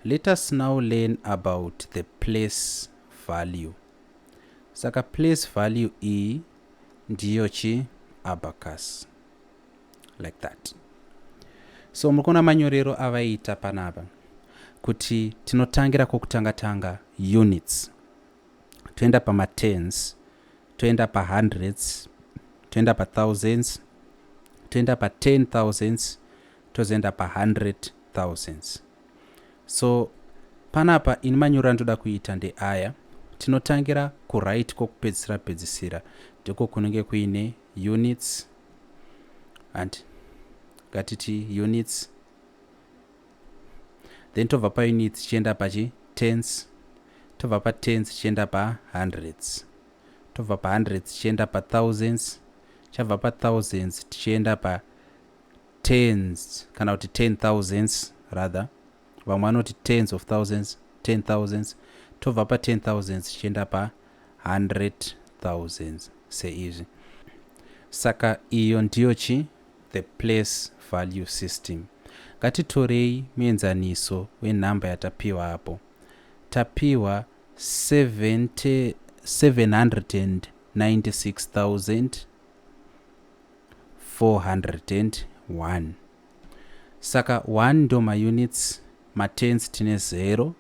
Let us now learn about the place value. Saka place value iyi ndiyo chi abacus, like that. So mukona manyorero avaita panapa kuti tinotangira kokutanga units, toenda pama tens, toenda pa hundreds, toenda pa thousands, toenda pa 10,000s, tozoenda pa 100,000s. So panapa ini manyora ndoda kuita nde aya. Tinotangira ku right kokupedzisira ndiko kunenge kuine units, and ngatiti units, then tobva pa units tichienda pachi tens, tobva pa tens tichienda pa hundreds, tobva pa hundreds tichienda pa thousands, chabva pa thousands tichienda pa tens kana kuti 10,000s rather, vamwe vanoti tens of thousands, 10,000s, tobva pa 10,000s tichienda pa 100,000s seizvi. Saka iyo ndiyo chi the place value system. Ngatitorei muenzaniso wenhamba yatapiwa hapo. Tapiwa 796,401. Saka 1 ndo ma units, ma tens tine 0,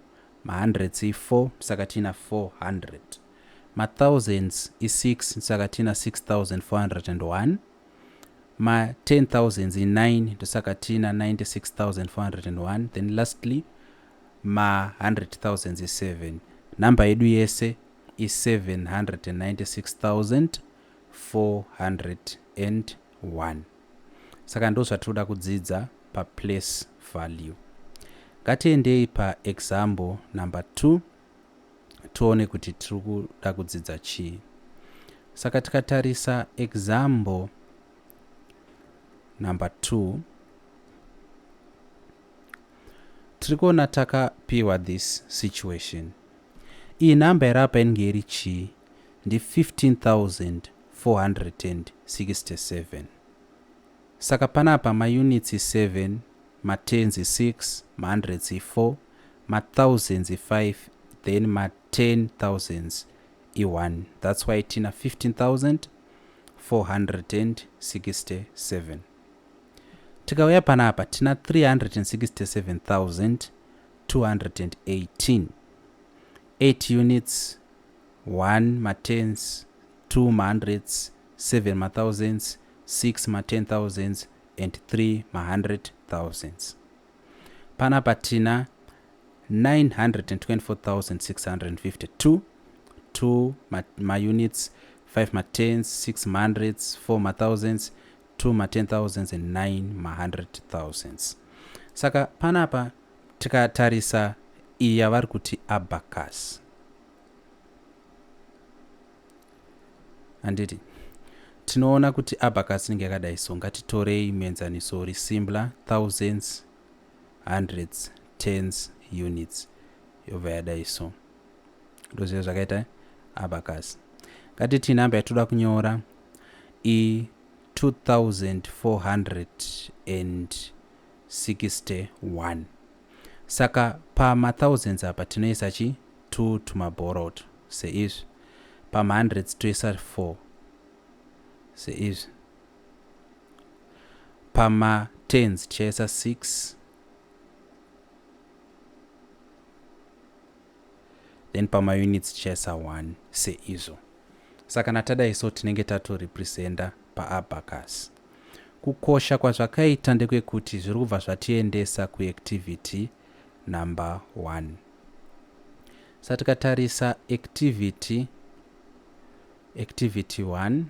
ma hundreds i 4, saka tina 400. Ma thousands i 6, saka tina 6,401. Ma 10,000s i 9, saka tina 96,401. Then lastly ma 100,000s i 7. Namba yedu yese i 796,401. Saka ndo zvatoda kudzidza pa place value. Ngatiendei pa example number 2 tuone kuti tiri kuda kudzidza chii. Saka tikatarisa example number 2 tiri kuona takapiwa this situation. Iyi namba irapa inenge iri chii ndi 15,467. Saka panapa ma units i 7, ma tens i 6, ma hundreds i 4, ma thousands i 5, then ma 10,000s i 1. That's why tina 15,467. Tikauya panapa tina 367,218. 8 units, 1 ma tens, 2 ma hundreds, 7 ma thousands, 6 ma 10,000s, and 3 ma 100,000s. Panapa tina 924,652, 2 ma units, 5 ma tens, 6 ma hundreds, 4 ma thousands, 2 ma 10,000s, and 9 ma 100,000s. Saka panapa tikatarisa iya vari kuti abacus. Anditi tinoona kuti abacus inenge yakadai so. Ngatitorei muenzaniso uri simpler, thousands, hundreds, tens, units yobva yadai so. Ndoziva zvakaita abacus. Ngatiti namba yatoda kunyora i 2,461. Saka pa ma thousands apa tinoisa chi 2 to ma borrowed seizvi. Pa ma hundreds toisa 4 seizvi. Pa ma tens tichaisa 6, then pa ma units tichaisa 1 seizvo. Saka natadai so tinenge tato representa pa abacus. Kukosha kwazvakaita ndekwekuti zviri kubva zvatiendesa kuactivity number 1. Satikatarisa activity 1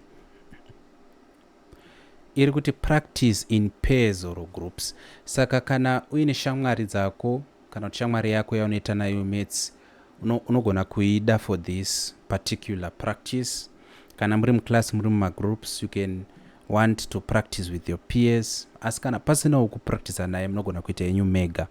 iri kuti practice in pairs or groups. Saka kana uine shamwari dzako kana kuti shamwari yako yaunoita nayo mates, unogona kuida for this particular practice. Kana muri muclass muri mumagroups, you can want to practice with your peers. Asi kana pasina kupractice naye munogona kuita yenyu mega.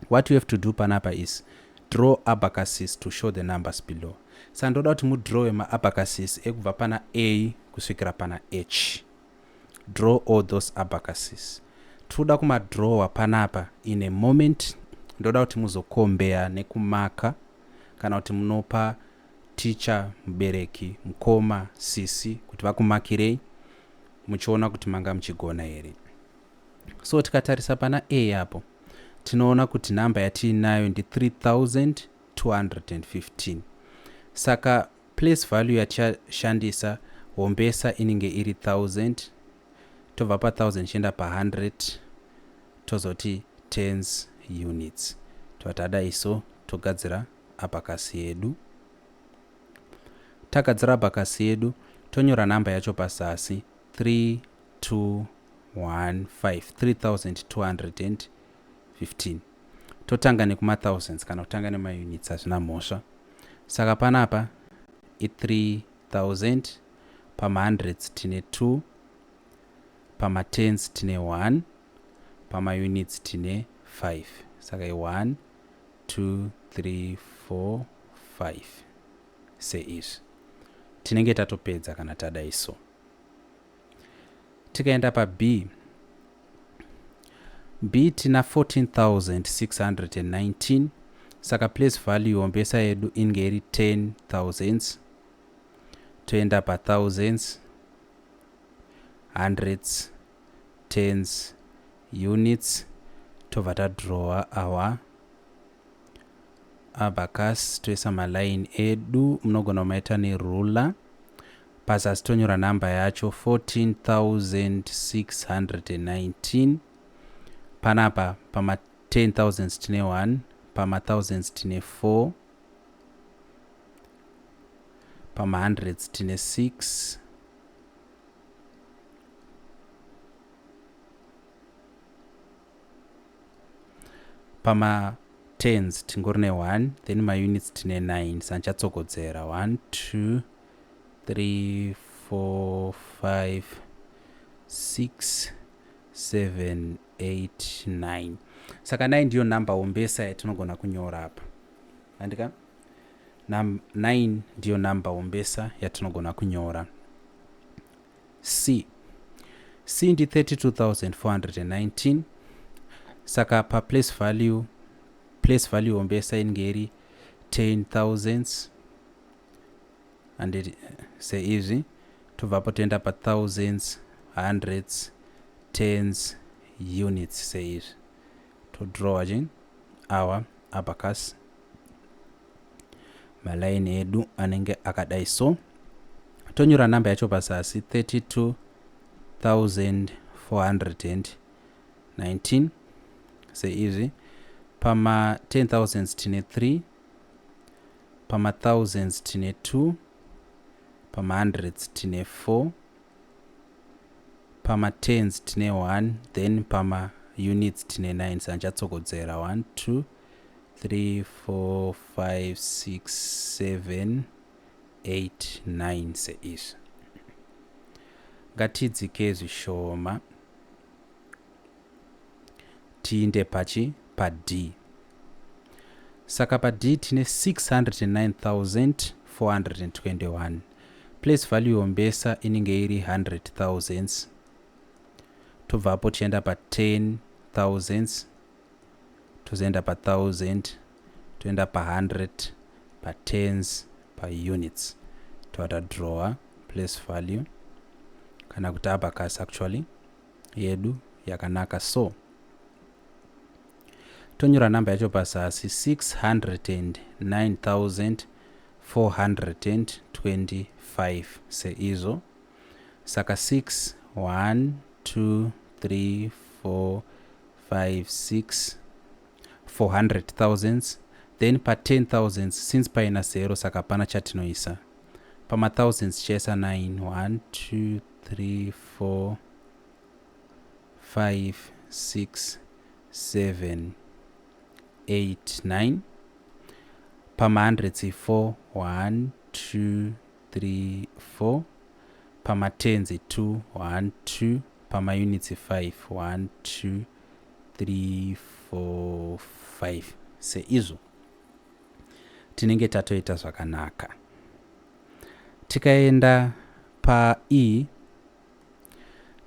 What you have to do panapa is draw abacuses to show the numbers below. Saka ndoda kuti mudraw ma abacuses ekubva pana A kusvikira pana H. Draw all those abacuses. Toda kumadrawa panapa in a moment. ndoda kuti muzokombeya nekumaka kana kuti munopa teacher mubereki mukoma sisi kuti vakumakirei muchiona kuti manga muchigona here. So tikatarisa pana A apo tinoona kuti namba yatiinayo ndi 3215. Saka place value yatichashandisa wombesa inenge iri 1000, tobva pa 1000 chienda pa 100 tozoti tens units. Totada iso togadzira abakasi yedu. Tagadzira abakasi yedu tonyora namba yacho pasasi 3215. Totanga nekuma thousands kana kutanga nema units hazvina mhosva. Saka panapa i 3000, pama hundreds tine 2, pama tens tine 1, pama units tine 5. Saka 1 2 3 4 5 seizvi. Tinenge tatopedza kana tada iso. Tikaenda pa B tina 14619. Saka place value wombesa yedu inge iri 10,000s. Toenda pa thousands, hundreds, tens, units. Tobva tadrawa our abacus. Toisa maline edu munogona kumaita neruler. Pazasi tonyora namba yacho 14,619. Panapa pama 10,000s tine 1, pama thousands tine 4, pama hundreds tine 6, pama tens tingorine 1, then ma units tine 9. Sanchatsokodzera 1 2 3 4 5 6 7 8 9. Saka 9 ndiyo namba wombesa yatinogona kunyora apa. Andika 9 ndiyo namba wombesa yatinogona kunyora. C ndi 32,419. Saka pa place value wombesa inge iri 10,000s. And say easy tobvapo toenda pa thousands, hundreds, tens, units. Say it to draw again our abacus. Maline edu anenge akadai so. Tonyura namba yacho pasasi 32,419. Say easy. Pama 10,000s tine 3, pama thousands tine 2, pama hundreds tine 4, pama tens tine 1, then pama units tine 9. Sanchatsokodzera 1 2 3 4 5 6 7 8 9 seizvi. Ngatidzike zvishoma tiinde pa D. Saka pa D tine 609,421. Place value wombesa inenge iri 100,000s. Tobvapo tienda pa 10,000s, tozoenda pa 1000, toenda pa 100, pa tens, pa units. Toatadrawa place value kana kuti abacus actually yedu yakanaka so. Tonyora namba yacho pasasi 609,425 seizo. Saka 6 1 2 3 4 5 6 400,000s. Then pa 10,000s since paina 0 saka pana chatinoisa. Pama thousands chesa 9 1 2 3 4 5 6 7 8 9. Pama hundreds 4 1 2 3 4. Pama tens 2 1 2. Pama units 5 1 2 3 4 5 seizo. Tinenge tatoita zvakanaka. Tikaenda pa E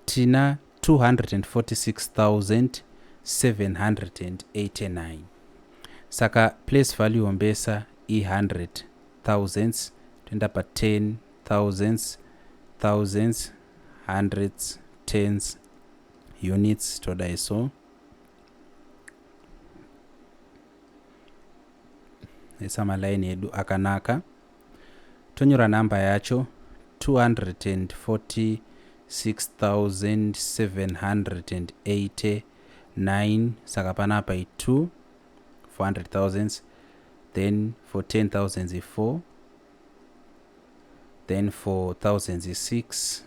tina 246,789. saka place value yombesa i100 thousands toenda pa 10 thousands thousands hundreds tens units todai so esa malaini edu akanaka tonyora namba yacho 246,789 saka panapa i2 for 100,000 then for 10,000 i4 then for thousands i6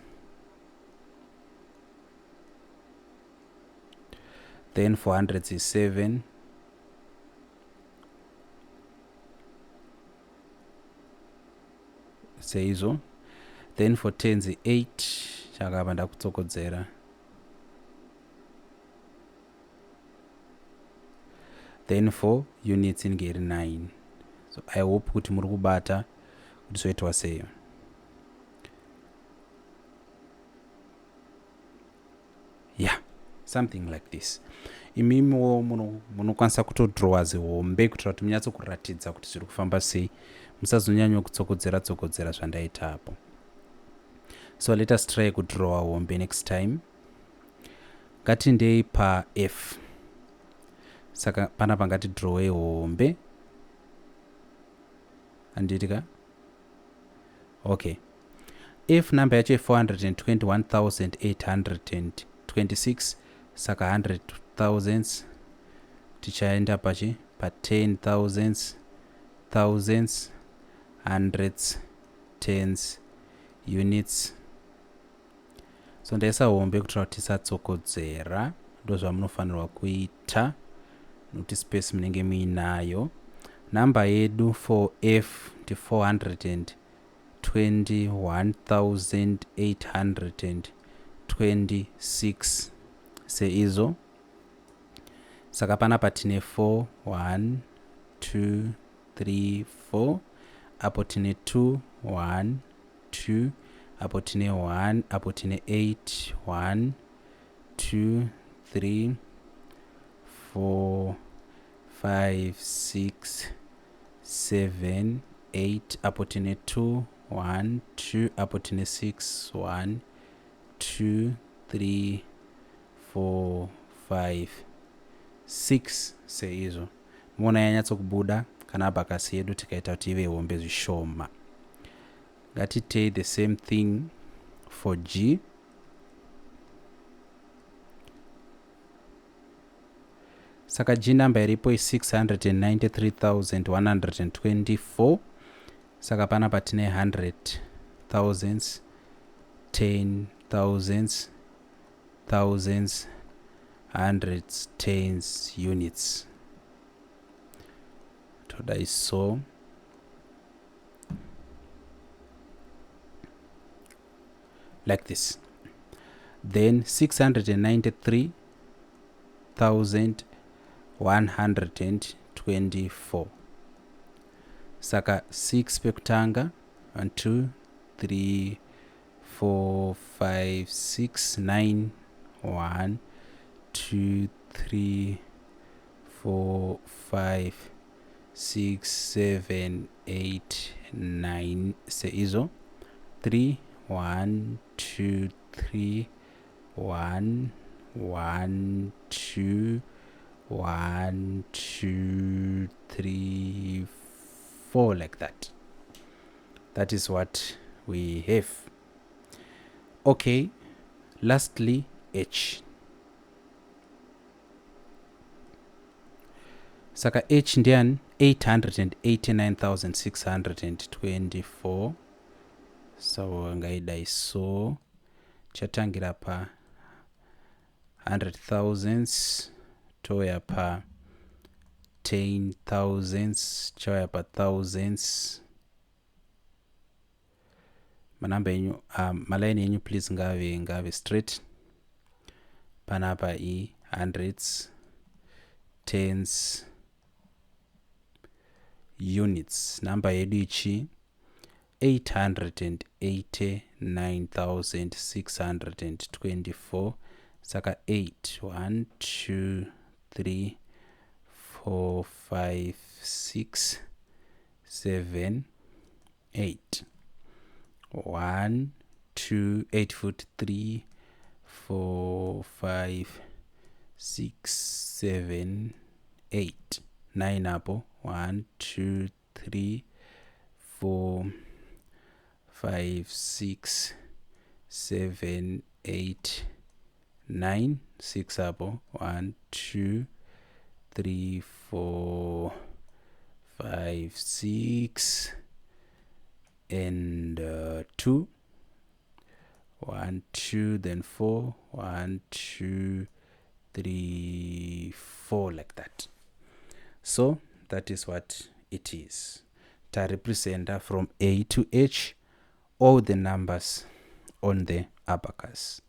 then for hundreds i7 seizo then for tens i8 chakapa ndakutsokodzera then for units inge iri 9 so I hope kuti muri kubata kuti zvoitwa sei yeah something like this imimiwo munokwanisa kutodrowa zihombe kuitira kuti munyatsokuratidza kuti zviri kufamba sei musazonyanya kutsokodzera tsokodzera zvandaita apo so let us try kudrowa hombe next time ngatindei pa f saka panapa ngatidrowe hombe anditika okay if number yacho 421,826 saka 100,000 tichaenda pachi pa 10,000 thousands hundreds tens units so ndaisa hombe kuitira kuti tisatsokodzera ndo zvamunofanirwa kuita nokuti space munenge muinayo namba yedu for f ndi 421,826 seizo saka panapa tine 4 1 2 3 4 apo tine 2 1 2 apo tine 1 apo tine 8 1 2 3 4 5 6 7 8 apo tine 2 1 2 apo tine 6 1 2 3 4 5 6 seizo muona yanyatsokubuda kana abhakasi yedu tikaita kuti ive hombe zvishoma ngatitei the same thing for g saka g number iripo i693,124 saka panapa tine 100,000 10,000 thousands hundreds tens units todai so like this then 693,124 saka 6 pekutanga 1 2 3 4 5 6 9 1 2 3 4 5 6 7 8 9 seizo 3 1 2 3 1 1 2 1 2 3 4 like that. That is what we have. Okay, lastly h. Saka h ndian 889,624. So ngaida so chatangira pa 100,000 toya pa 10,000 choya pa thousands. Manamba yenyu malaini yenyu please ngave straight. Panapa i hundreds, tens, units. Number yedu ichi 889,624. Saka 8 1 2 3 4 5 6 7 8 1 2 8 foot 3 4 5 6 7 8 9 hapo 1 2 3 4 5 6 7 8 9 6 hapo 1 2 3 4 5 6 and 2 1 2 then 4 1 2 3 4 like that. So that is what it is. Ta representer from A to H, all the numbers on the abacus.